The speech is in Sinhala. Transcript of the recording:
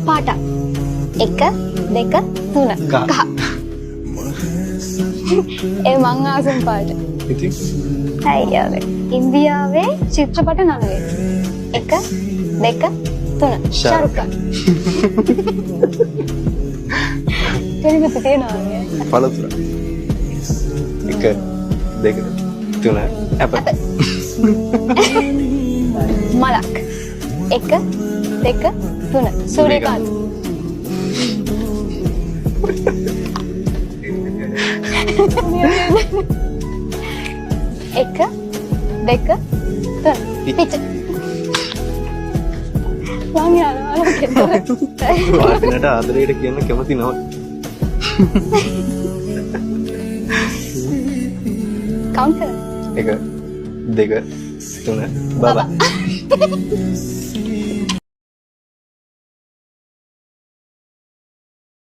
පාටක්. 1 2 3 කහ. ඒ මං ආසම් පාට. ඉතින් අයියෝ. ඉන්දියාවේ චිත්‍රපට නළුවේ. 1 2 3 ශාරුඛ් ඛාන්. කෙනෙක් තියනවා නේ. පළතුර 1 2 3 ඇපල් මලක් 1 2 3 සූර්යකාන්ත. එක දෙක තුන පිට. මම යනවා වාටිනට ආදරයට කියන්න කැමති නෝ. කවුන්ට් කරන්න. 1 2 3 බබා.